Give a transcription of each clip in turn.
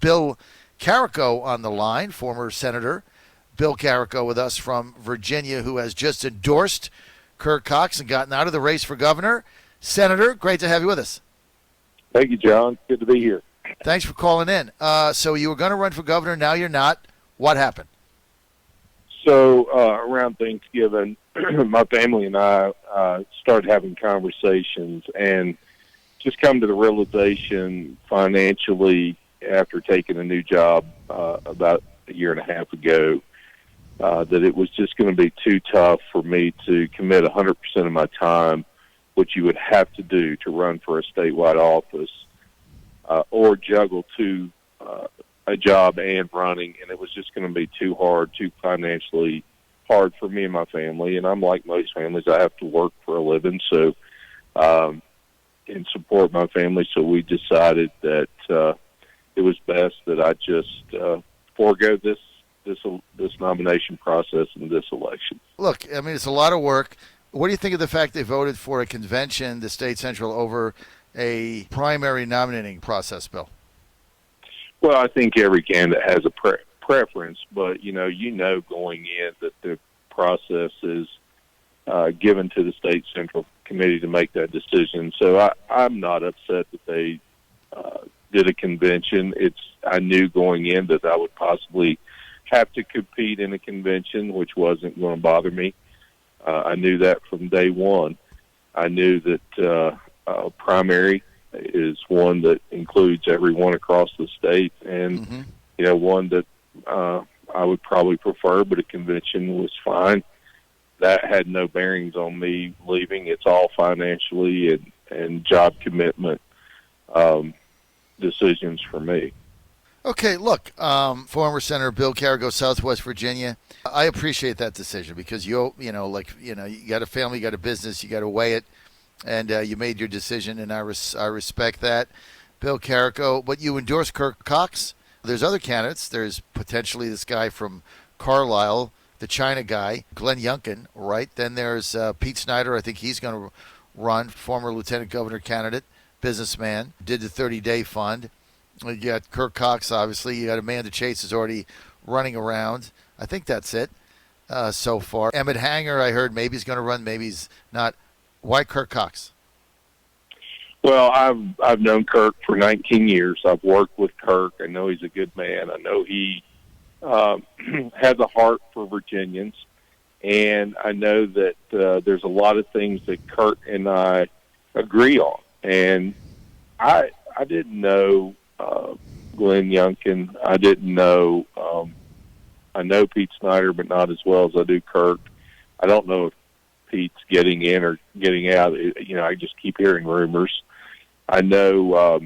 Bill Carrico on the line, former Senator Bill Carrico with us from Virginia, who has just endorsed Kirk Cox and gotten out of the race for governor. Senator, great to have you with us. Thank you, John. Good to be here. Thanks for calling in. So you were going to run for governor, now you're not. What happened? So around Thanksgiving, my family and I started having conversations and just come to the realization financially after taking a new job about a year and a half ago that it was just going to be too tough for me to commit 100% of my time, which you would have to do to run for a statewide office, or juggle a job and running, and it was just going to be too hard, too financially hard for me and my family. And I'm like most families, I have to work for a living, so and support my family. So we decided that it was best that I just forego this nomination process and this election. Look, I mean, it's a lot of work. What do you think of the fact they voted for a convention, the state central, over a primary nominating process, Bill? Well, I think every candidate has a preference, but you know going in that the process is given to the state central committee to make that decision. So I'm not upset that they did a convention. I knew going in that I would possibly have to compete in a convention, which wasn't going to bother me. I knew that from day one. I knew that primary is one that includes everyone across the state, and one that I would probably prefer, but a convention was fine. That had no bearings on me leaving. It's all financially and job commitment decisions for me. Okay, look, former Senator Bill Carrico, Southwest Virginia. I appreciate that decision because you got a family, you got a business, you got to weigh it, and you made your decision, and I respect that, Bill Carrico. But you endorsed Kirk Cox. There's other candidates. There's potentially this guy from Carlisle, the China guy, Glenn Youngkin, right? Then there's Pete Snyder. I think he's going to run, former lieutenant governor candidate, businessman, did the 30-day fund. You got Kirk Cox, obviously. You got Amanda Chase is already running around. I think that's it so far. Emmett Hanger, I heard maybe he's going to run, maybe he's not. Why Kirk Cox? Well, I've known Kirk for 19 years. I've worked with Kirk. I know he's a good man. I know he has a heart for Virginians, and I know that there's a lot of things that Kirk and I agree on. And I didn't know Glenn Youngkin. I didn't know. I know Pete Snyder, but not as well as I do Kirk. I don't know if Pete's getting in or getting out. I just keep hearing rumors. I know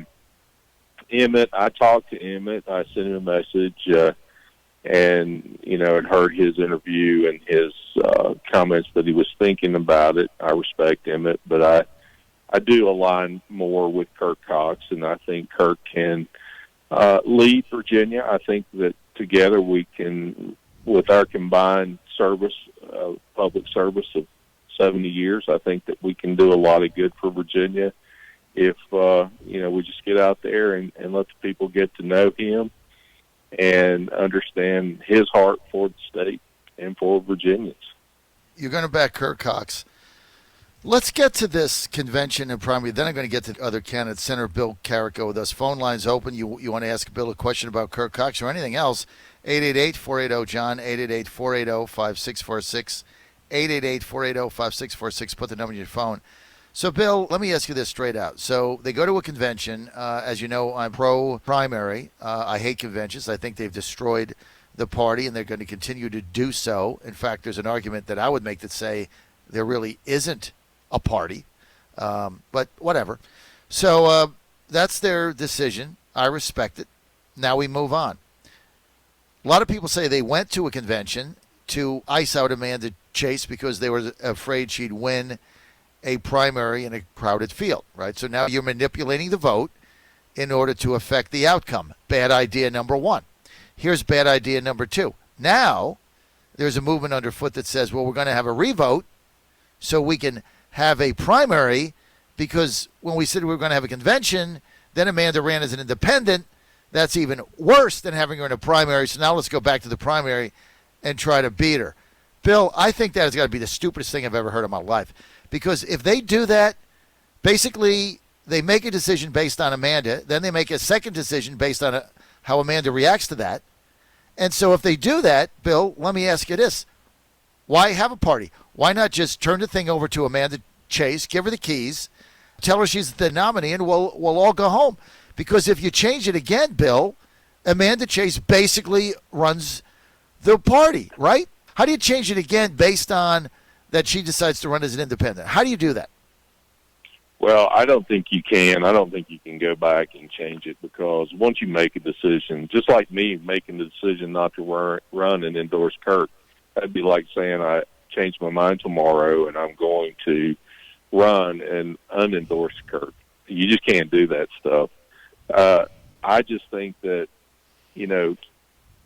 Emmett. I talked to Emmett. I sent him a message, and had heard his interview and his comments that he was thinking about it. I respect Emmett, but I do align more with Kirk Cox, and I think Kirk can lead Virginia. I think that together we can, with our combined service, public service of 70 years, I think that we can do a lot of good for Virginia if, we just get out there and let the people get to know him and understand his heart for the state and for Virginians. You're going to back Kirk Cox. Let's get to this convention and primary. Then I'm going to get to other candidates. Senator Bill Carrico with us. Phone lines open. You want to ask Bill a question about Kirk Cox or anything else, 888-480-JOHN, 888-480-5646, 888-480-5646. Put the number in your phone. So, Bill, let me ask you this straight out. So they go to a convention. As you know, I'm pro-primary. I hate conventions. I think they've destroyed the party, and they're going to continue to do so. In fact, there's an argument that I would make that say there really isn't a party, but whatever. So that's their decision. I respect it. Now we move on. A lot of people say they went to a convention to ice out Amanda Chase because they were afraid she'd win a primary in a crowded field, right? So now you're manipulating the vote in order to affect the outcome. Bad idea number one. Here's bad idea number two. Now there's a movement underfoot that says, well, we're going to have a revote so we can have a primary, because when we said we were going to have a convention, then Amanda ran as an independent, That's even worse than having her in a primary. So now let's go back to the primary and try to beat her. Bill, I think that has got to be the stupidest thing I've ever heard in my life. Because if they do that, basically they make a decision based on Amanda. Then they make a second decision based on how Amanda reacts to that. And so if they do that, Bill, let me ask you this. Why have a party? Why not just turn the thing over to Amanda Chase, give her the keys, tell her she's the nominee, and we'll all go home? Because if you change it again, Bill, Amanda Chase basically runs the party, right? How do you change it again based on that she decides to run as an independent? How do you do that? Well, I don't think you can. I don't think you can go back and change it, because once you make a decision, just like me making the decision not to run and endorse Kirk, that'd be like saying I changed my mind tomorrow and I'm going to run and unendorse Kirk. You just can't do that stuff. I just think that,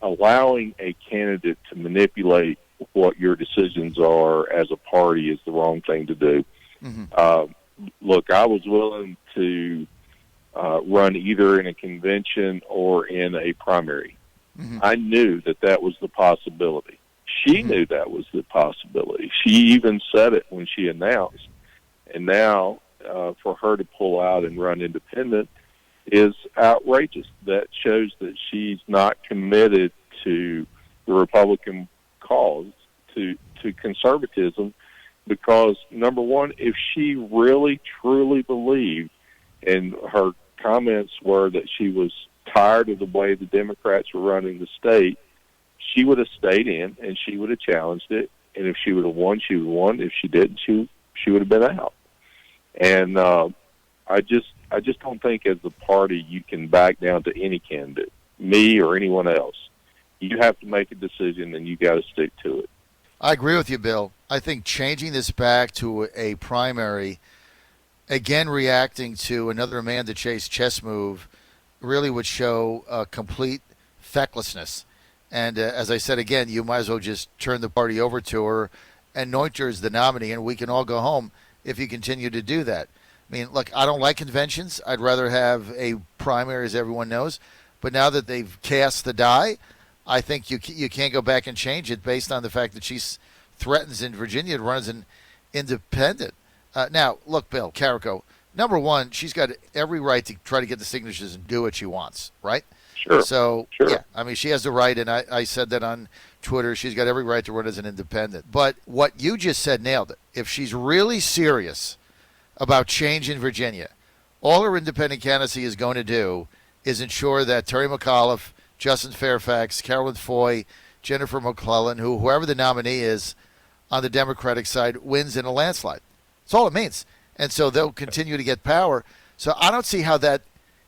allowing a candidate to manipulate what your decisions are as a party is the wrong thing to do. Mm-hmm. Look, I was willing to run either in a convention or in a primary. Mm-hmm. I knew that was the possibility. She mm-hmm. knew that was the possibility. She even said it when she announced. And now for her to pull out and run independent is outrageous. That shows that she's not committed to the Republican cause, to conservatism, because, number one, if she really, truly believed, and her comments were that she was tired of the way the Democrats were running the state, she would have stayed in and she would have challenged it. And if she would have won, she would have won. If she didn't, she would have been out. And I just don't think as a party you can back down to any candidate, me or anyone else. You have to make a decision and you got to stick to it. I agree with you, Bill. I think changing this back to a primary, again reacting to another Amanda Chase chess move, really would show complete fecklessness. And as I said again, you might as well just turn the party over to her, anoint her as the nominee, and we can all go home if you continue to do that. I mean, look, I don't like conventions. I'd rather have a primary, as everyone knows. But now that they've cast the die, I think you can't go back and change it based on the fact that she threatens in Virginia to run as an independent. Now, look, Bill, Carrico, number one, she's got every right to try to get the signatures and do what she wants, right? Sure. So, sure. Yeah, I mean, she has the right, and I said that on Twitter. She's got every right to run as an independent. But what you just said nailed it. If she's really serious about change in Virginia, all her independent candidacy is going to do is ensure that Terry McAuliffe, Justin Fairfax, Carolyn Foy, Jennifer McClellan, whoever the nominee is on the Democratic side, wins in a landslide. That's all it means. And so they'll continue to get power. So I don't see how that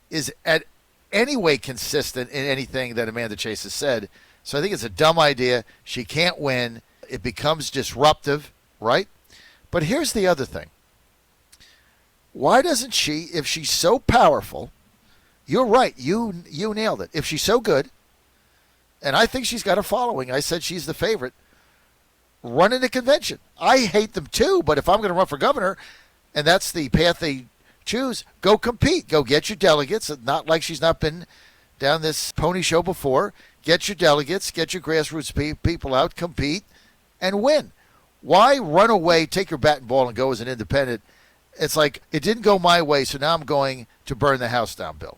is at any way consistent in anything that Amanda Chase has said. So I think it's a dumb idea. She can't win. It becomes disruptive, right? But here's the other thing. Why doesn't she, if she's so powerful, you're right, you nailed it. If she's so good, and I think she's got a following, I said she's the favorite, run in a convention. I hate them too, but if I'm going to run for governor, and that's the path they choose, go compete. Go get your delegates. Not like she's not been down this pony show before. Get your delegates, get your grassroots people out, compete, and win. Why run away, take your bat and ball, and go as an independent? It's like, it didn't go my way, so now I'm going to burn the house down, Bill.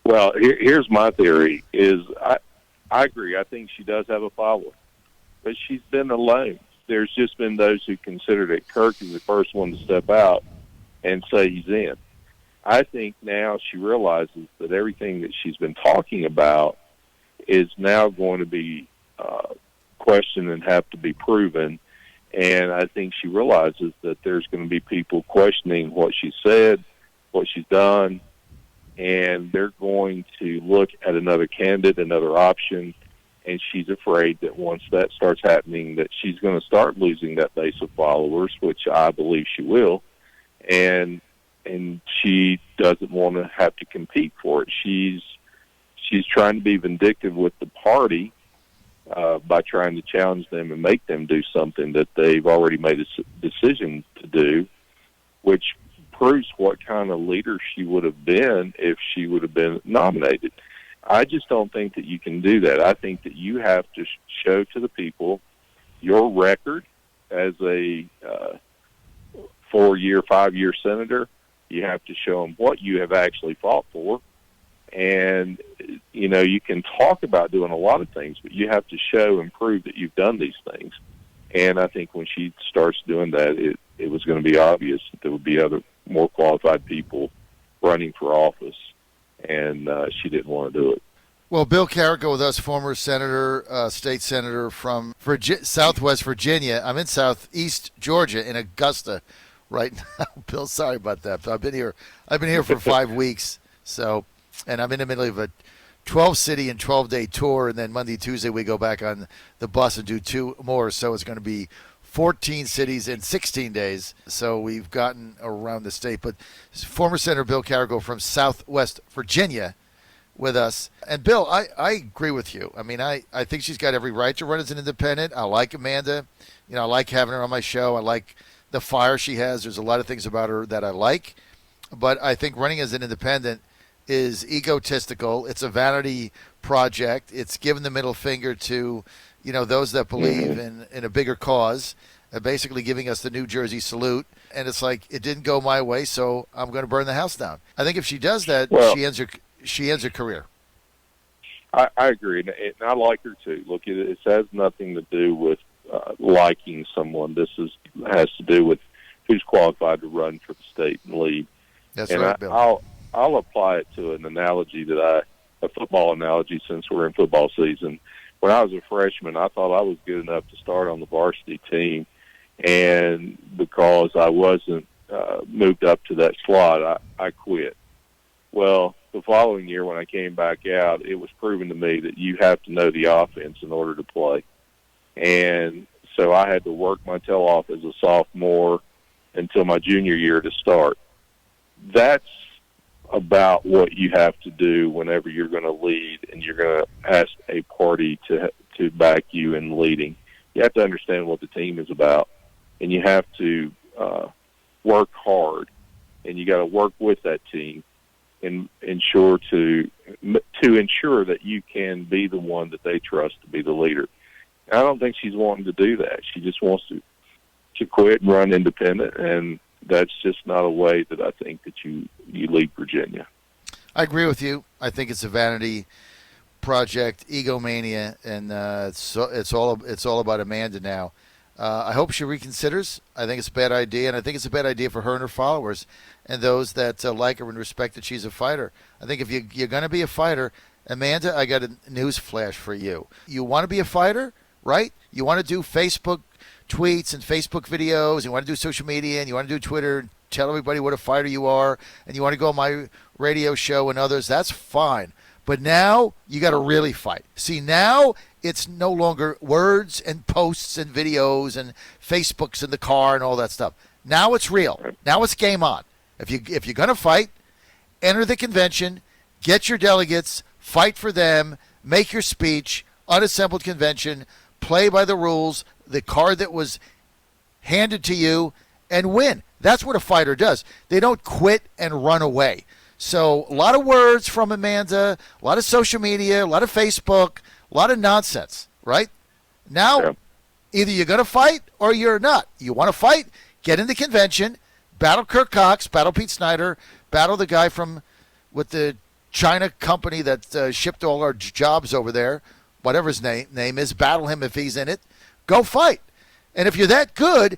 Well, here's my theory, is I agree. I think she does have a following. But she's been alone. There's just been those who consider that Kirk is the first one to step out and say he's in. I think now she realizes that everything that she's been talking about is now going to be questioned and have to be proven. And I think she realizes that there's going to be people questioning what she said, what she's done, and they're going to look at another candidate, another option, and she's afraid that once that starts happening, that she's going to start losing that base of followers, which I believe she will, and she doesn't want to have to compete for it. She's trying to be vindictive with the party by trying to challenge them and make them do something that they've already made a decision to do, which proves what kind of leader she would have been if she would have been nominated. I just don't think that you can do that. I think that you have to show to the people your record as a 4-year, 5-year senator. You have to show them what you have actually fought for. And, you can talk about doing a lot of things, but you have to show and prove that you've done these things. And I think when she starts doing that, it was going to be obvious that there would be other more qualified people running for office, and she didn't want to do it. Well, Bill Carrico with us, former senator, state senator from Southwest Virginia. I'm in Southeast Georgia in Augusta right now. Bill, sorry about that. I've been here for 5 weeks, and I'm in the middle of a 12-city and 12-day tour, and then Monday, Tuesday we go back on the bus and do 2 more. So it's going to be 14 cities in 16 days. So we've gotten around the state. But former Senator Bill Carrico from Southwest Virginia with us. And Bill, I agree with you. I mean, I think she's got every right to run as an independent. I like Amanda. I like having her on my show. I like the fire she has. There's a lot of things about her that I like. But I think running as an independent is egotistical. It's a vanity project. It's giving the middle finger to, those that believe in a bigger cause, basically giving us the New Jersey salute. And it's like, it didn't go my way, so I'm going to burn the house down. I think if she does that, she ends her career. I agree, and I like her too. Look, it has nothing to do with liking someone. This has to do with who's qualified to run for the state and lead. That's right, Bill. I'll apply it to an analogy a football analogy, since we're in football season. When I was a freshman, I thought I was good enough to start on the varsity team, and because I wasn't moved up to that slot, I quit. Well, the following year when I came back out, it was proven to me that you have to know the offense in order to play. And so I had to work my tail off as a sophomore until my junior year to start. That's about what you have to do whenever you're going to lead and you're going to ask a party to back you in leading. You have to understand what the team is about, and you have to work hard, and you got to work with that team and ensure that you can be the one that they trust to be the leader. And I don't think she's wanting to do that. She just wants to quit and run independent, and that's just not a way that I think that you lead Virginia. I agree with you. I think it's a vanity project, egomania, and it's all about Amanda now. I hope she reconsiders. I think it's a bad idea, and I think it's a bad idea for her and her followers and those that like her and respect that she's a fighter. I think if you're going to be a fighter, Amanda, I got a news flash for you. You want to be a fighter, right? You want to do Facebook tweets and Facebook videos, you want to do social media, and you want to do Twitter and tell everybody what a fighter you are, and you want to go on my radio show and others, that's fine. But now you got to really fight. See, now it's no longer words and posts and videos and Facebooks in the car and all that stuff. Now it's real. Now it's game on. If you're going to fight, enter the convention, get your delegates, fight for them, make your speech, unassembled convention, play by the rules, the card that was handed to you, and win. That's what a fighter does. They don't quit and run away. So a lot of words from Amanda, a lot of social media, a lot of Facebook, a lot of nonsense, right? Now, either you're going to fight or you're not. You want to fight? Get in the convention, battle Kirk Cox, battle Pete Snyder, battle the guy with the China company that shipped all our jobs over there, whatever his name is, battle him if he's in it. Go fight. And if you're that good,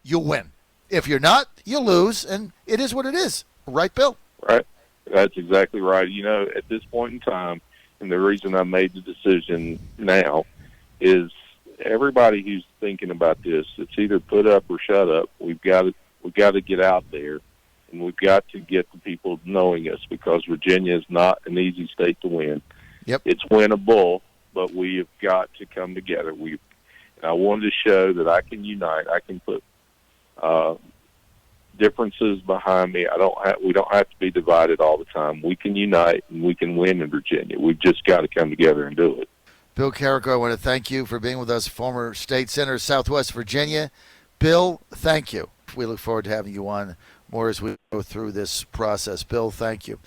you win. If you're not, you lose, and it is what it is. Right, Bill? Right. That's exactly right. At this point in time, and the reason I made the decision now is everybody who's thinking about this, it's either put up or shut up. We've got to get out there, and we've got to get the people knowing us, because Virginia is not an easy state to win. Yep. It's winnable, but we have got to come together. And I wanted to show that I can unite. I can put differences behind me. We don't have to be divided all the time. We can unite, and we can win in Virginia. We've just got to come together and do it. Bill Carrico, I want to thank you for being with us, former state senator, Southwest Virginia. Bill, thank you. We look forward to having you on more as we go through this process. Bill, thank you.